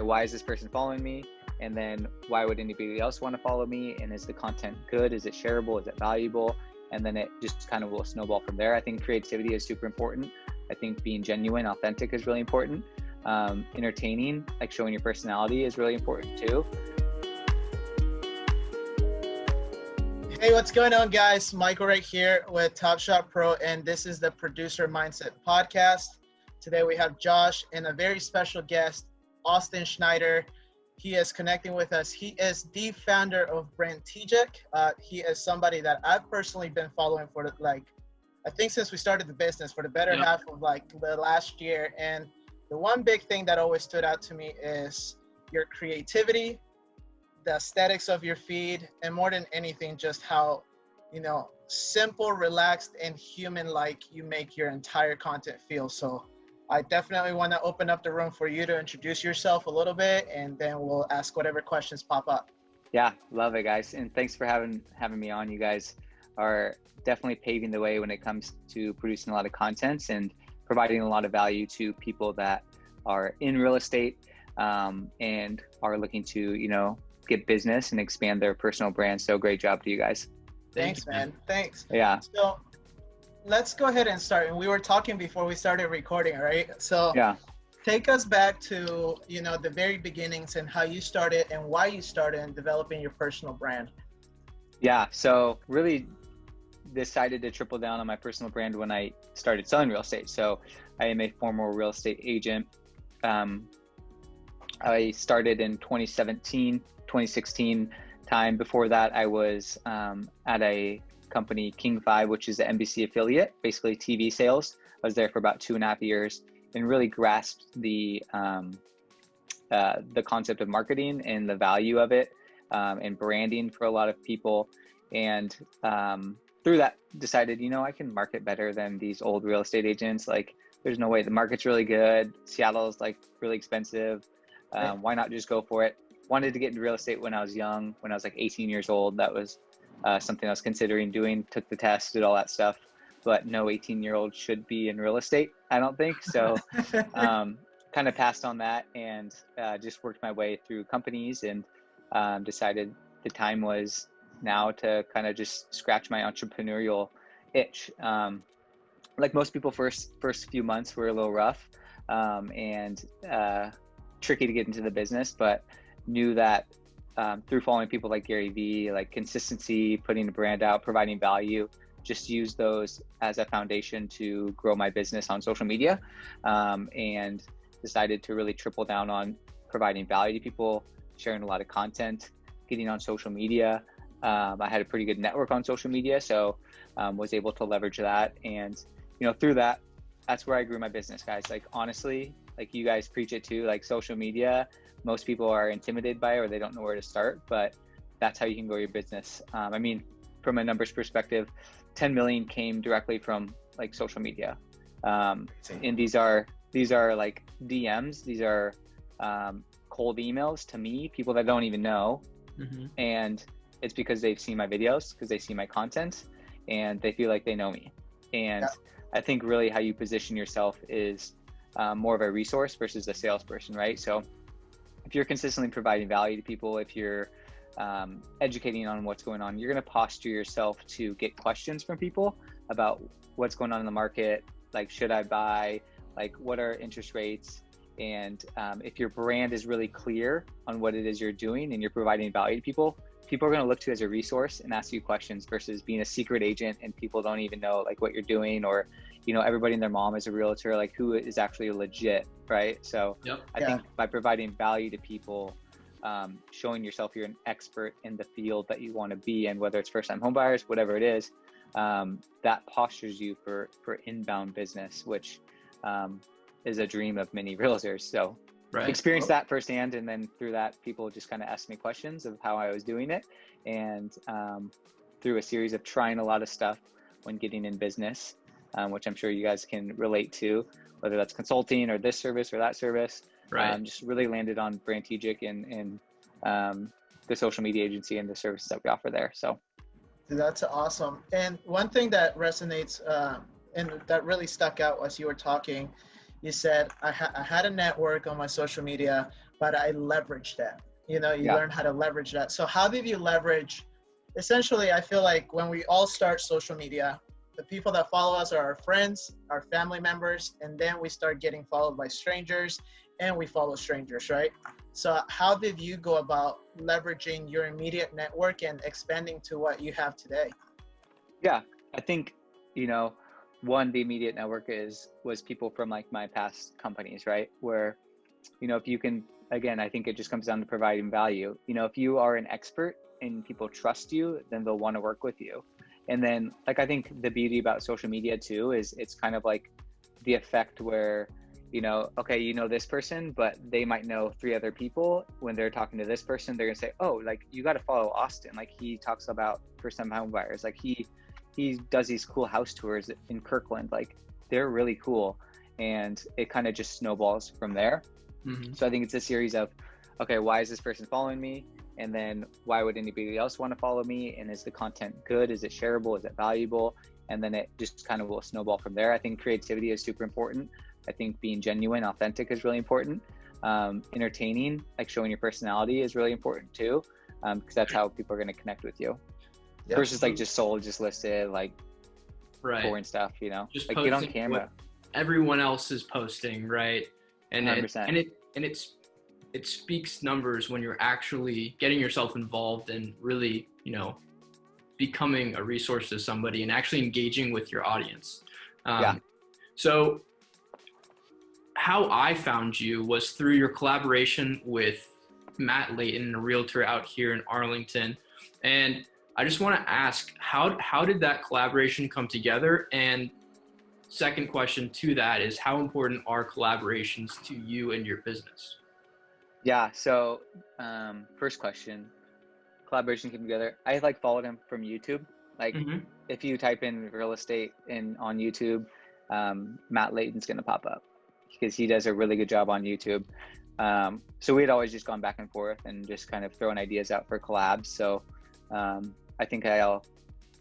why is this person following me? And then why would anybody else want to follow me? And is the content good? Is it shareable? Is it valuable? And then it just kind of will snowball from there. I think creativity is super important. I think being genuine, authentic is really important. Entertaining, like showing your personality, is really important too. Hey, what's going on, guys? Michael right here with TopShotPro, and this is the Producer Mindset Podcast. Today we have Josh and a very special guest, Austin Schneider. He is connecting with us. He is the founder of Brandtegic. He is somebody that I've personally been following for I think since we started the business, for the better half of the last year. And the one big thing that always stood out to me is your creativity, the aesthetics of your feed, and more than anything, just how, simple, relaxed, and human-like you make your entire content feel. So I definitely want to open up the room for you to introduce yourself a little bit, and then we'll ask whatever questions pop up. Yeah, love it, guys. And thanks for having me on. You guys are definitely paving the way when it comes to producing a lot of content and providing a lot of value to people that are in real estate and are looking to, get business and expand their personal brand. So great job to you guys. Thanks, man. Thanks. Yeah. So let's go ahead and start. And we were talking before we started recording, right? So yeah, take us back to, the very beginnings and how you started and why you started in developing your personal brand. Yeah. So really decided to triple down on my personal brand when I started selling real estate. So I am a former real estate agent. I started in 2017, 2016 time. Before that, I was at a company, King 5, which is the NBC affiliate, basically TV sales. I was there for about 2.5 years and really grasped the concept of marketing and the value of it and branding for a lot of people. And through that, decided, I can market better than these old real estate agents. Like, there's no way. The market's really good. Seattle's really expensive. Why not just go for it? Wanted to get into real estate when I was young, when I was 18 years old. That was something I was considering doing, took the test, did all that stuff, but no 18-year-old should be in real estate, I don't think. So kind of passed on that and just worked my way through companies and decided the time was now to kind of just scratch my entrepreneurial itch. Like most people, first few months were a little rough and tricky to get into the business, but knew that through following people like Gary Vee, like consistency, putting the brand out, providing value, just use those as a foundation to grow my business on social media, and decided to really triple down on providing value to people, sharing a lot of content, getting on social media. I had a pretty good network on social media, so was able to leverage that. And, through that, that's where I grew my business, guys. Honestly, you guys preach it too, social media, most people are intimidated by it or they don't know where to start, but that's how you can grow your business. From a numbers perspective, 10 million came directly from social media. And these are DMs. These are cold emails to me, people that don't even know. Mm-hmm. And it's because they've seen my videos, because they see my content and they feel like they know me. And I think really how you position yourself is more of a resource versus a salesperson, right? So if you're consistently providing value to people, if you're educating on what's going on, you're going to posture yourself to get questions from people about what's going on in the market. Should I buy? What are interest rates? And if your brand is really clear on what it is you're doing and you're providing value to people, people are going to look to you as a resource and ask you questions versus being a secret agent and people don't even know what you're doing, or everybody and their mom is a realtor, who is actually legit, right? So I think by providing value to people, showing yourself you're an expert in the field that you want to be in, whether it's first-time home buyers, whatever it is, that postures you for inbound business, which is a dream of many realtors. So experienced that firsthand, and then through that, people just kind of asked me questions of how I was doing it, and through a series of trying a lot of stuff when getting in business, which I'm sure you guys can relate to, whether that's consulting or this service or that service. Just really landed on Brandtegic and the social media agency and the services that we offer there. So that's awesome. And one thing that resonates and that really stuck out as you were talking, you said, I had a network on my social media, but I leveraged that. You know, you Yeah. learn how to leverage that. So how did you leverage, essentially, I feel like when we all start social media, the people that follow us are our friends, our family members, and then we start getting followed by strangers, and we follow strangers, right? So how did you go about leveraging your immediate network and expanding to what you have today? Yeah, I think, you know, one, the immediate network was people from like my past companies, right? Where, you know, if you can, again, I think it just comes down to providing value. You know, if you are an expert and people trust you, then they'll want to work with you. And then, like, I think the beauty about social media too is it's kind of like the effect where, you know, okay, you know this person, but they might know 3 other people. When they're talking to this person, they're gonna say, oh, like, you got to follow Austin. Like, he talks about first-time home buyers. Like, he does these cool house tours in Kirkland. Like, they're really cool. And it kind of just snowballs from there. Mm-hmm. So I think it's a series of, okay, why is this person following me? And then why would anybody else want to follow me? And is the content good? Is it shareable? Is it valuable? And then it just kind of will snowball from there. I think creativity is super important. I think being genuine, authentic is really important. Entertaining, like showing your personality, is really important too, because that's how people are going to connect with you. Yeah. Versus like just sold, just listed, like boring stuff, you know, Just like get on camera. Everyone else is posting, right? And 100%. it speaks numbers when you're actually getting yourself involved and really, you know, becoming a resource to somebody and actually engaging with your audience. So how I found you was through your collaboration with Matt Layton, a realtor out here in Arlington. And I just want to ask, how did that collaboration come together? And second question to that is, how important are collaborations to you and your business? Yeah. So first question, collaboration came together. I like followed him from YouTube. Like if you type in real estate on YouTube, Matt Layton's going to pop up because he does a really good job on YouTube. So we had always just gone back and forth and just kind of throwing ideas out for collabs. So I think I'll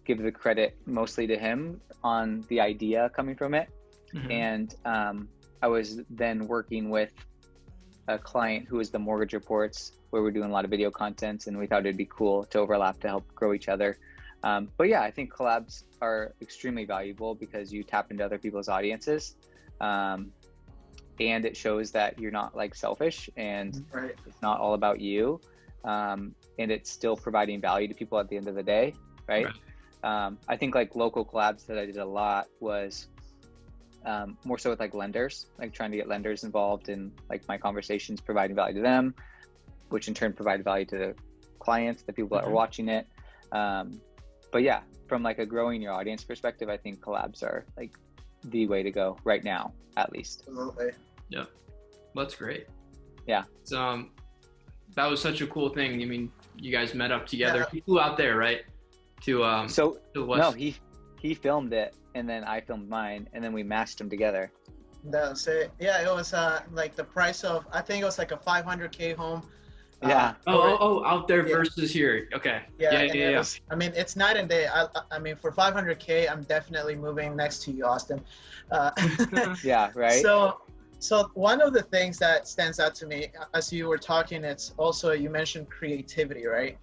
give the credit mostly to him on the idea coming from it. And I was then working with a client who was the mortgage reports, where we're doing a lot of video content, and we thought it'd be cool to overlap to help grow each other. But yeah, I think collabs are extremely valuable because you tap into other people's audiences. And it shows that you're not like selfish and it's not all about you. And it's still providing value to people at the end of the day, right? I think like local collabs that I did a lot was more so with like lenders, like trying to get lenders involved in like my conversations, providing value to them, which in turn provided value to the clients, the people that are watching it. But yeah, from like a growing your audience perspective, I think collabs are like the way to go right now, at least. Absolutely. Yeah, that's great. Yeah. So that was such a cool thing. I mean, you guys met up together. He flew out there, right? No, he filmed it, and then I filmed mine, and then we matched them together. That's it. Yeah, it was like the price of, I think it was like a 500K home. Yeah. Out there versus here. Okay. Yeah. I mean, it's night and day. I mean, for 500K, I'm definitely moving next to you, Austin. Yeah, right. So one of the things that stands out to me as you were talking, it's also, you mentioned creativity, right?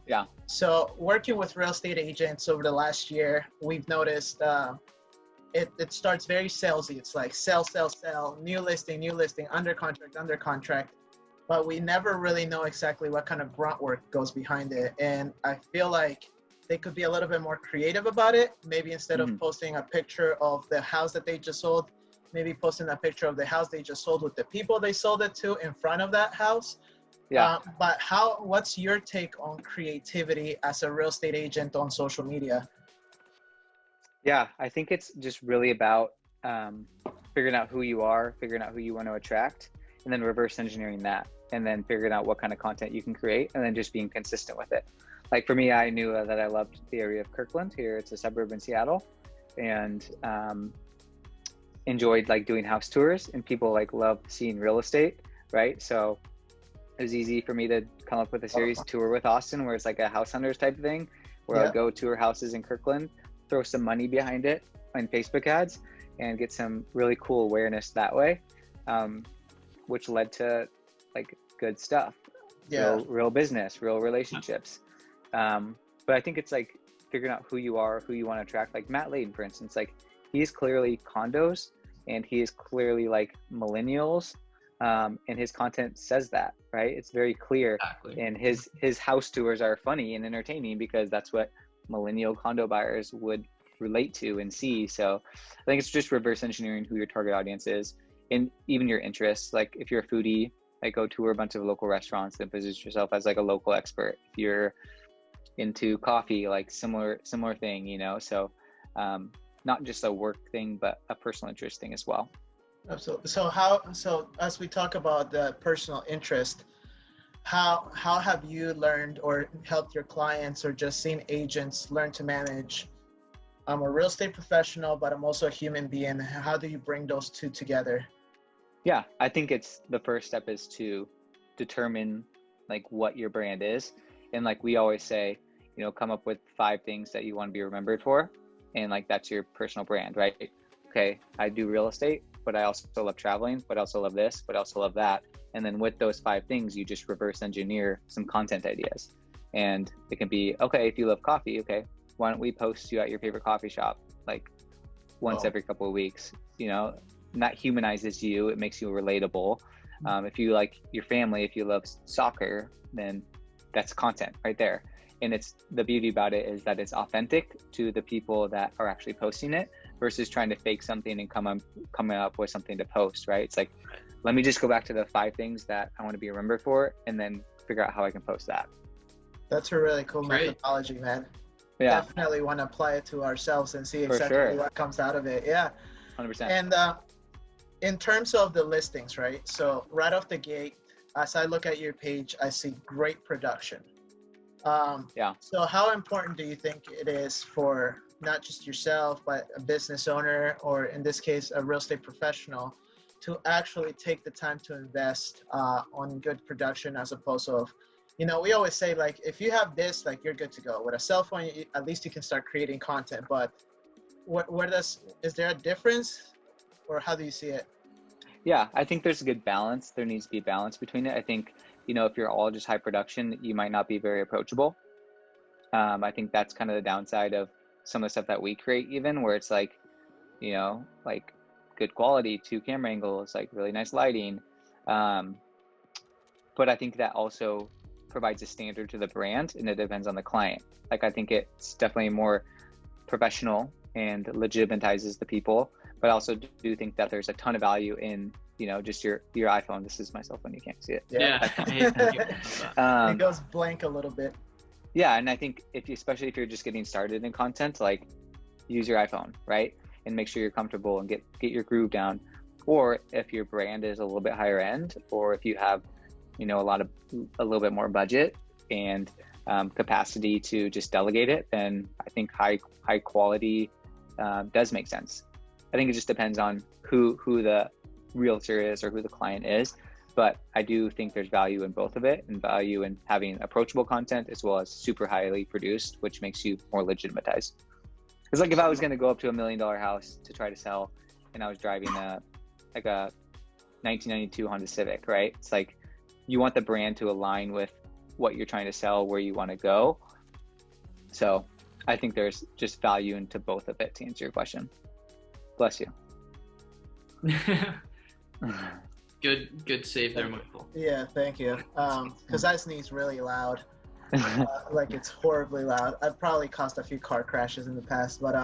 Yeah. So working with real estate agents over the last year, we've noticed it starts very salesy. It's like sell, new listing, under contract. But we never really know exactly what kind of grunt work goes behind it. And I feel like they could be a little bit more creative about it. Maybe instead of posting a picture of the house that they just sold, maybe posting a picture of the house they just sold with the people they sold it to in front of that house. Yeah. But what's your take on creativity as a real estate agent on social media? Yeah, I think it's just really about figuring out who you are, figuring out who you want to attract, and then reverse engineering that, and then figuring out what kind of content you can create, and then just being consistent with it. Like for me, I knew that I loved the area of Kirkland here. It's a suburb in Seattle, and enjoyed like doing house tours, and people like love seeing real estate, right? So it was easy for me to come up with a series, Tour with Austin, where it's like a house hunters type of thing, where I'd go tour houses in Kirkland, throw some money behind it in Facebook ads, and get some really cool awareness that way, which led to like good stuff. Yeah. Real business, real relationships. But I think it's like figuring out who you are, who you want to attract. Like Matt Layden, for instance, like he's clearly condos and he is clearly like millennials. And his content says that, right? It's very clear. Exactly. And his house tours are funny and entertaining because that's what millennial condo buyers would relate to and see. So I think it's just reverse engineering who your target audience is and even your interests. Like if you're a foodie, like go tour a bunch of local restaurants and position yourself as like a local expert. If you're into coffee, like similar thing, you know? So not just a work thing, but a personal interest thing as well. Absolutely. So as we talk about the personal interest, how have you learned or helped your clients or just seen agents learn to manage? I'm a real estate professional, but I'm also a human being. How do you bring those two together? Yeah, I think it's the first step is to determine like what your brand is. And like we always say, you know, come up with 5 things that you want to be remembered for. And like, that's your personal brand, right? Okay, I do real estate, but I also love traveling, but I also love this, but I also love that. And then with those 5 things, you just reverse engineer some content ideas. And it can be, okay, if you love coffee, okay, why don't we post you at your favorite coffee shop like once every couple of weeks, you know? And that humanizes you. It makes you relatable. If you like your family, if you love soccer, then that's content right there. And it's the beauty about it is that it's authentic to the people that are actually posting it versus trying to fake something and coming up with something to post, right? It's like, let me just go back to the 5 things that I want to be remembered for and then figure out how I can post that. That's a really cool methodology, man. Yeah. Definitely want to apply it to ourselves and see exactly what comes out of it. Yeah. 100%. And in terms of the listings, right? So right off the gate, as I look at your page, I see great production. So how important do you think it is for not just yourself, but a business owner, or in this case, a real estate professional, to actually take the time to invest on good production as opposed to, you know, we always say like, if you have this, like you're good to go. With a cell phone, at least you can start creating content, but is there a difference or how do you see it? Yeah, I think there's a good balance. There needs to be a balance between it. I think, you know, if you're all just high production, you might not be very approachable. I think that's kind of the downside of some of the stuff that we create, even where it's like, you know, like good quality, 2 camera angles, like really nice lighting. But I think that also provides a standard to the brand and it depends on the client. Like, I think it's definitely more professional and legitimizes the people, but I also do think that there's a ton of value in, you know, just your iPhone. This is my cell phone. You can't see it. Yeah. It goes blank a little bit. Yeah. And I think especially if you're just getting started in content, like use your iPhone, right? And make sure you're comfortable and get your groove down. Or if your brand is a little bit higher end, or if you have, you know, a little bit more budget and capacity to just delegate it, then I think high quality does make sense. I think it just depends on who the realtor is or who the client is, but I do think there's value in both of it, and value in having approachable content as well as super highly produced, which makes you more legitimatized. It's like if I was going to go up to $1 million house to try to sell and I was driving a 1992 Honda Civic, right? It's like you want the brand to align with what you're trying to sell, where you want to go. So I think there's just value into both of it, to answer your question. Bless you. Good save there, Michael. Yeah, thank you. Because I sneeze really loud. Like it's horribly loud. I've probably caused a few car crashes in the past, but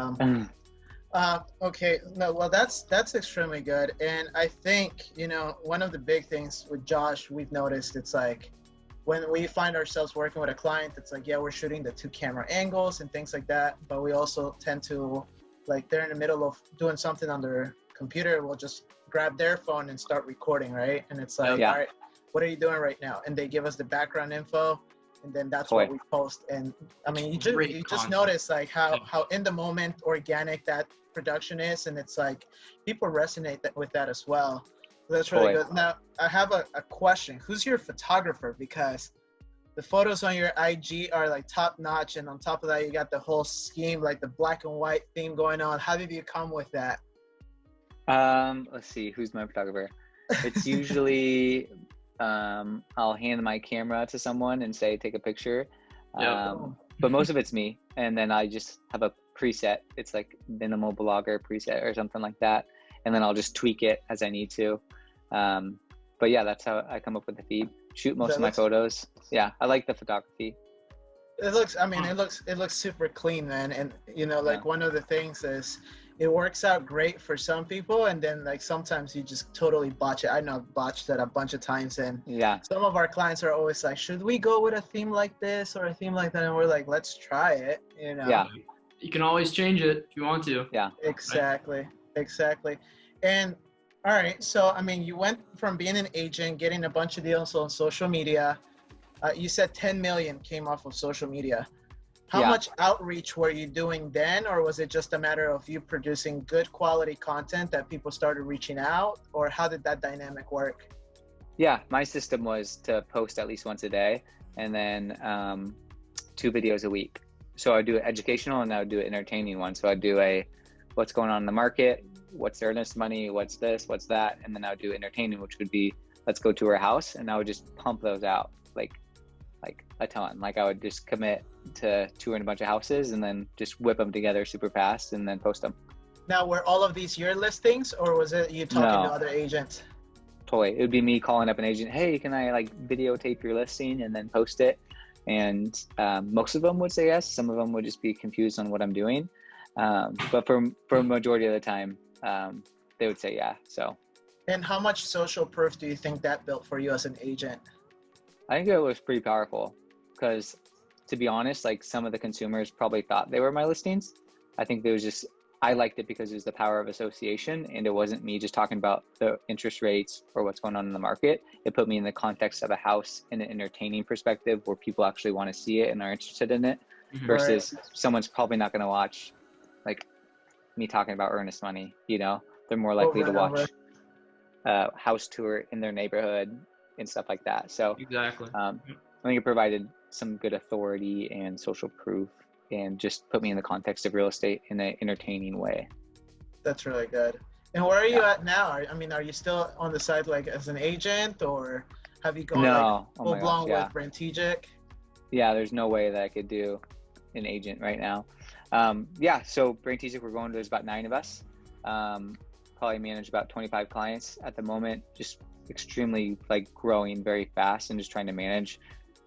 okay, no, well that's extremely good. And I think, you know, one of the big things with Josh we've noticed, it's like when we find ourselves working with a client, it's like, yeah, we're shooting the 2 camera angles and things like that, but we also tend to, like, they're in the middle of doing something on their computer, we'll just grab their phone and start recording, right? And it's like, all right, what are you doing right now? And they give us the background info, and then that's what we post. And I mean, you just notice like how in the moment organic that production is, and it's like people resonate with that as well. So that's really good. Now I have a question. Who's your photographer? Because the photos on your IG are like top notch, and on top of that you got the whole scheme, like the black and white theme going on. How did you come with that? Let's see, who's my photographer? It's usually I'll hand my camera to someone and say, take a picture. Yep. But most of it's me. And then I just have a preset. It's like minimal blogger preset or something like that. And then I'll just tweak it as I need to. But yeah, that's how I come up with the feed. Shoot most of my photos. Yeah, I like the photography. It looks, I mean, it looks super clean, man. And you know, like one of the things is it works out great for some people, and then like sometimes you just totally botch it. I know I've botched that a bunch of times, and yeah, some of our clients are always like, should we go with a theme like this or a theme like that? And we're like, let's try it, you know? Yeah. You can always change it if you want to. Yeah. Exactly. Right? Exactly. And all right, so I mean, you went from being an agent, getting a bunch of deals on social media. You said 10 million came off of social media. How much outreach were you doing then, or was it just a matter of you producing good quality content that people started reaching out, or how did that dynamic work? Yeah, my system was to post at least once a day, and then 2 videos a week. So I'd do an educational and I would do an entertaining one. So I'd do a what's going on in the market, what's earnest money, what's this, what's that, and then I would do entertaining, which would be let's go to her house, and I would just pump those out like a ton. Like I would just commit to touring a bunch of houses and then just whip them together super fast and then post them. Now, were all of these your listings, or was it you talking to other agents? Totally. It would be me calling up an agent, hey, can I like videotape your listing and then post it? And most of them would say yes. Some of them would just be confused on what I'm doing. But for a majority of the time, they would say yeah. So. And how much social proof do you think that built for you as an agent? I think it was pretty powerful because, to be honest, like some of the consumers probably thought they were my listings. I think there was just, I liked it because it was the power of association, and it wasn't me just talking about the interest rates or what's going on in the market. It put me in the context of a house in an entertaining perspective where people actually want to see it and are interested in it, versus someone's probably not going to watch like me talking about earnest money. You know, they're more likely to watch a house tour in their neighborhood and stuff like that. So exactly. I think it provided some good authority and social proof and just put me in the context of real estate in an entertaining way. That's really good. And where are you at now? I mean, are you still on the side like as an agent, or have you gone like full blown with Brantegic? Yeah, there's no way that I could do an agent right now. So Brantegic, there's about 9 of us. Probably manage about 25 clients at the moment, just extremely like growing very fast and just trying to manage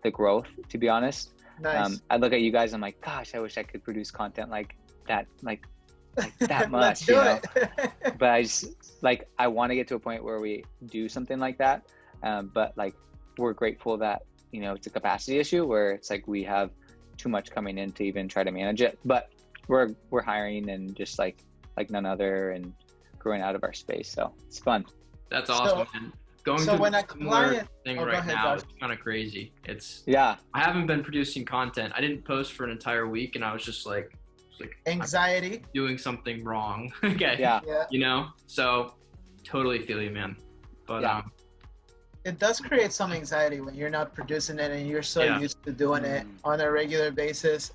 the growth, to be honest. Nice. I look at you guys, I'm like, gosh, I wish I could produce content like that, like that much. Let's do it. But I just like, I want to get to a point where we do something like that. But like, we're grateful that, you know, it's a capacity issue where it's like we have too much coming in to even try to manage it. But we're hiring and just like none other and growing out of our space. So it's fun. That's awesome. So, man. Going so to when a similar client thing right now is kind of crazy. I haven't been producing content. I didn't post for an entire week, and I was just like anxiety, I'm doing something wrong. Okay. Yeah. You know, so totally feel you, man. But it does create some anxiety when you're not producing it and you're so used to doing it on a regular basis.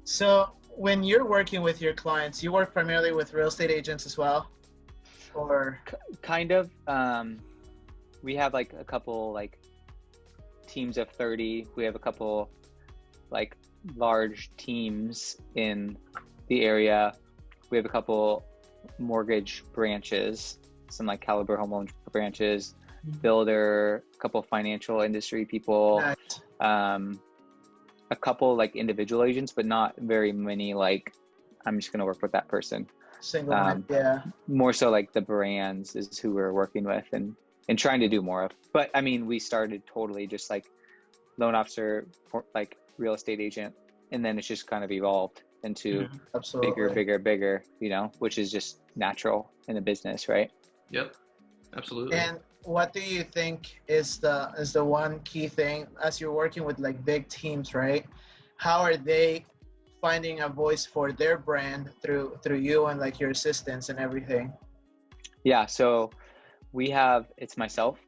So when you're working with your clients, you work primarily with real estate agents as well, or kind of. We have like a couple like teams of 30. We have a couple like large teams in the area. We have a couple mortgage branches, some like Caliber home loan branches, builder, a couple financial industry people, a couple like individual agents, but not very many like I'm just gonna work with that person. Single more so like the brands is who we're working with and trying to do more of. But I mean, we started totally just like loan officer, like real estate agent, and then it's just kind of evolved into bigger, you know, which is just natural in a business, right? Yep, absolutely. And what do you think is the one key thing as you're working with like big teams, right? How are they finding a voice for their brand through you and like your assistants and everything? Yeah, so we have, it's myself,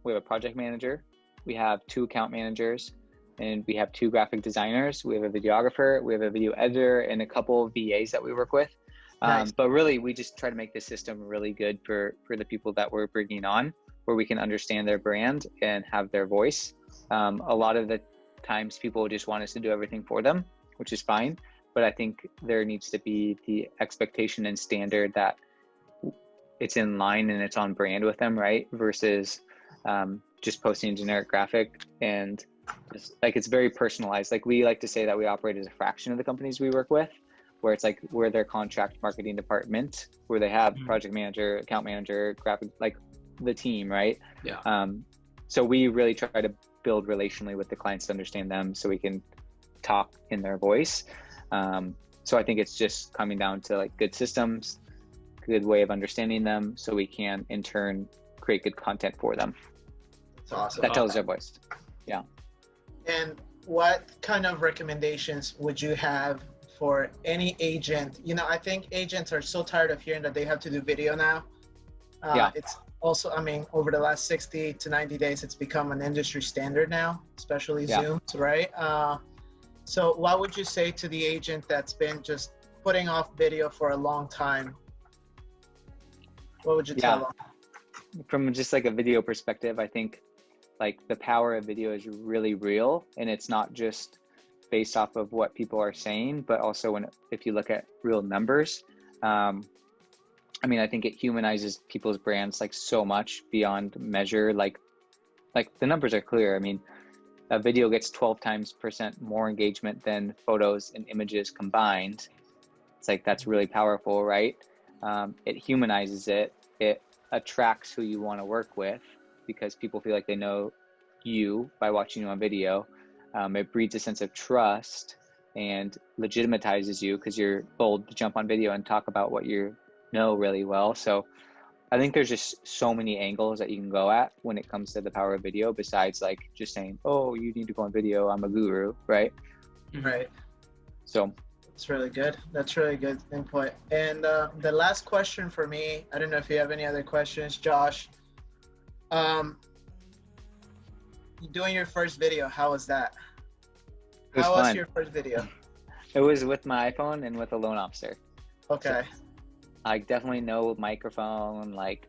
we have a project manager, we have 2 account managers, and we have 2 graphic designers, we have a videographer, we have a video editor, and a couple of VAs that we work with. Nice. But really, we just try to make the system really good for the people that we're bringing on, where we can understand their brand and have their voice. A lot of the times people just want us to do everything for them, which is fine. But I think there needs to be the expectation and standard that it's in line and it's on brand with them, right? Versus just posting a generic graphic and just, like, it's very personalized. Like, we like to say that we operate as a fraction of the companies we work with, where it's like we're their contract marketing department, where they have project manager, account manager, graphic, like the team, right? Yeah. So we really try to build relationally with the clients to understand them so we can talk in their voice. So I think it's just coming down to like good systems, good way of understanding them, so we can in turn create good content for them. That's awesome. That tells their voice. Yeah. And what kind of recommendations would you have for any agent? You know, I think agents are so tired of hearing that they have to do video now. Yeah. It's also, I mean, over the last 60 to 90 days, it's become an industry standard now, especially Zooms, right? So what would you say to the agent that's been just putting off video for a long time? What would you tell them? From just like a video perspective, I think like the power of video is really real, and it's not just based off of what people are saying, but also if you look at real numbers. I mean, I think it humanizes people's brands like so much beyond measure. Like the numbers are clear. I mean, a video gets 12% more engagement than photos and images combined. It's like, that's really powerful, right? It humanizes it. It attracts who you want to work with because people feel like they know you by watching you on video. It breeds a sense of trust and legitimatizes you because you're bold to jump on video and talk about what you know really well. So I think there's just so many angles that you can go at when it comes to the power of video, besides like just saying, oh, you need to go on video, I'm a guru, right? Right. So that's really good. That's really good input. And the last question for me, I don't know if you have any other questions, Josh. Doing your first video, how was that? How was your first video? It was with my iPhone and with a loan officer. Okay. So, I definitely know microphone, like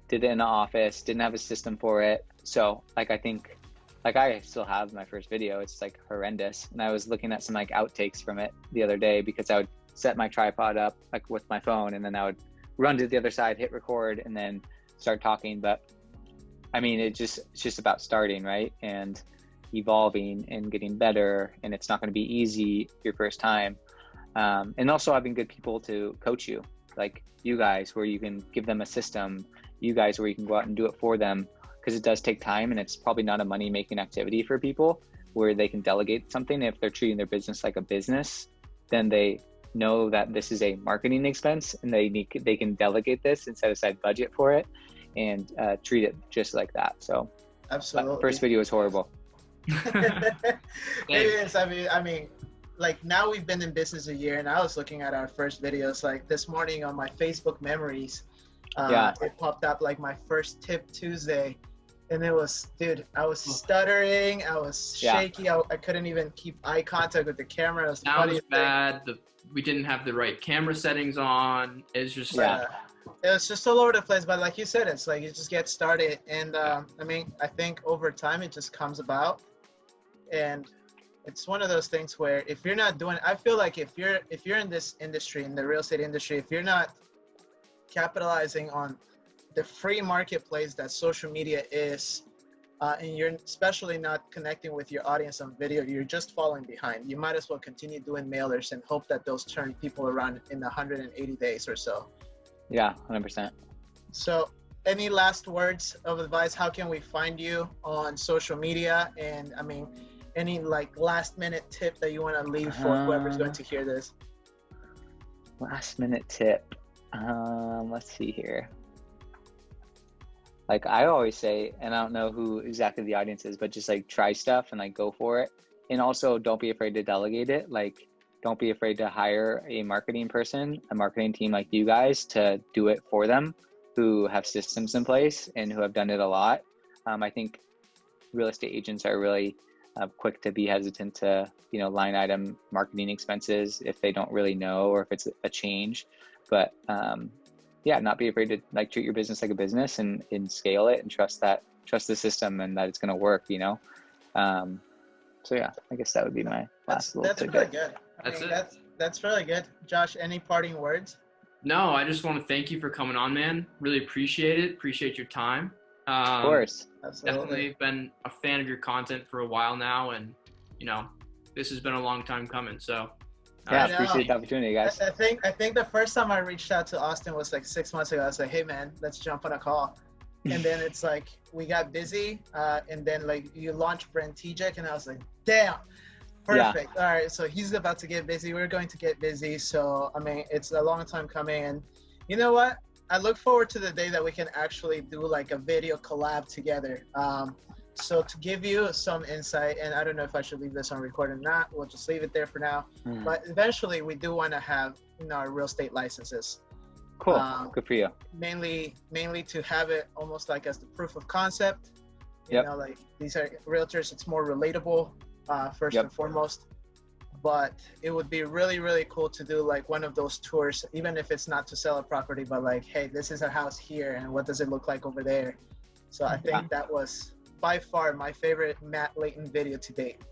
did it in the office, didn't have a system for it. So like, I think like I still have my first video. It's like horrendous. And I was looking at some like outtakes from it the other day because I would set my tripod up like with my phone and then I would run to the other side, hit record, and then start talking. But I mean, it's just about starting, right? And evolving and getting better. And it's not going to be easy your first time. And also having good people to coach you, like you guys, where you can give them a system, you guys where you can go out and do it for them, because it does take time and it's probably not a money-making activity for people, where they can delegate something. If they're treating their business like a business, then they know that this is a marketing expense and they can delegate this and set aside budget for it and treat it just like that. So absolutely. First video was horrible. It is. I mean, like now we've been in business a year and I was looking at our first videos, like this morning on my Facebook memories, it popped up like my first tip Tuesday, and it was, dude, I was stuttering, I was shaky, I couldn't even keep eye contact with the camera. It was bad. We didn't have the right camera settings on. It's just it was just all over the place. But like you said, it's like you just get started, and I mean, I think over time it just comes about, and it's one of those things where if you're not doing, I feel like if you're in this industry, in the real estate industry, if you're not capitalizing on the free marketplace that social media is, and you're especially not connecting with your audience on video, you're just falling behind. You might as well continue doing mailers and hope that those turn people around in 180 days or so. Yeah, 100%. So any last words of advice? How can we find you on social media? And I mean, any like last minute tip that you want to leave for whoever's going to hear this? Last minute tip. Let's see here. Like I always say, and I don't know who exactly the audience is, but just like try stuff and like go for it. And also don't be afraid to delegate it. Like don't be afraid to hire a marketing person, a marketing team like you guys to do it for them, who have systems in place and who have done it a lot. I think real estate agents are really quick to be hesitant to, line item marketing expenses if they don't really know or if it's a change. But yeah, not be afraid to like treat your business like a business and scale it and trust the system and that it's going to work, you know? So yeah, I guess that would be my last little tidbit. Really good. That's it. That's really good. Josh, any parting words? No, I just want to thank you for coming on, man. Really appreciate it. Appreciate your time. Of course. Definitely been a fan of your content for a while now, and you know, this has been a long time coming. So yeah, appreciate the opportunity, guys. I think the first time I reached out to Austin was like 6 months ago. I was like, hey man, let's jump on a call. And then it's like we got busy, and then like you launched Brand TJ, and I was like, damn, perfect. Yeah. All right, so he's about to get busy. We're going to get busy. So I mean, it's a long time coming, and you know what? I look forward to the day that we can actually do like a video collab together. So to give you some insight, and I don't know if I should leave this on record or not, we'll just leave it there for now. But eventually we do want to have, you know, our real estate licenses. Cool. Good for you. Mainly to have it almost like as the proof of concept. You know, like these are realtors, it's more relatable first and foremost. But it would be really, really cool to do like one of those tours, even if it's not to sell a property, but like, hey, this is a house here and what does it look like over there? So I think that was by far my favorite Matt Layton video to date.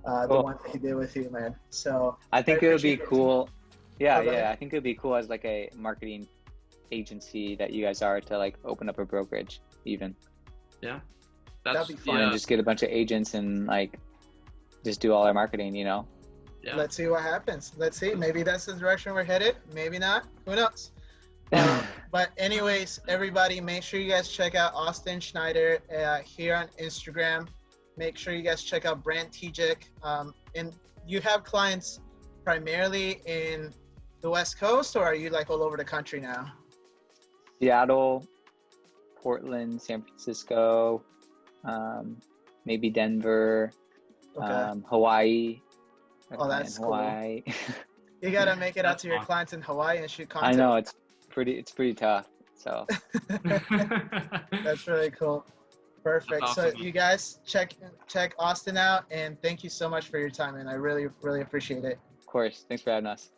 The one that he did with you, man. So I think it would be cool. I think it would be cool as like a marketing agency that you guys are to like open up a brokerage even. Yeah. That'd be fun. And just get a bunch of agents and like just do all our marketing, you know? Yeah. Let's see what happens. Let's see. Maybe that's the direction we're headed. Maybe not. Who knows? But anyways, everybody, make sure you guys check out Austin Schneider here on Instagram. Make sure you guys check out Brand TJ. And you have clients primarily in the West Coast, or are you like all over the country now? Seattle, Portland, San Francisco, maybe Denver, Hawaii. Oh, that's Hawaii. Cool. You gotta make it out to your clients in Hawaii and shoot content. I know it's pretty tough. So that's really cool. Perfect. Awesome. So you guys check Austin out, and thank you so much for your time, and I really, really appreciate it. Of course. Thanks for having us.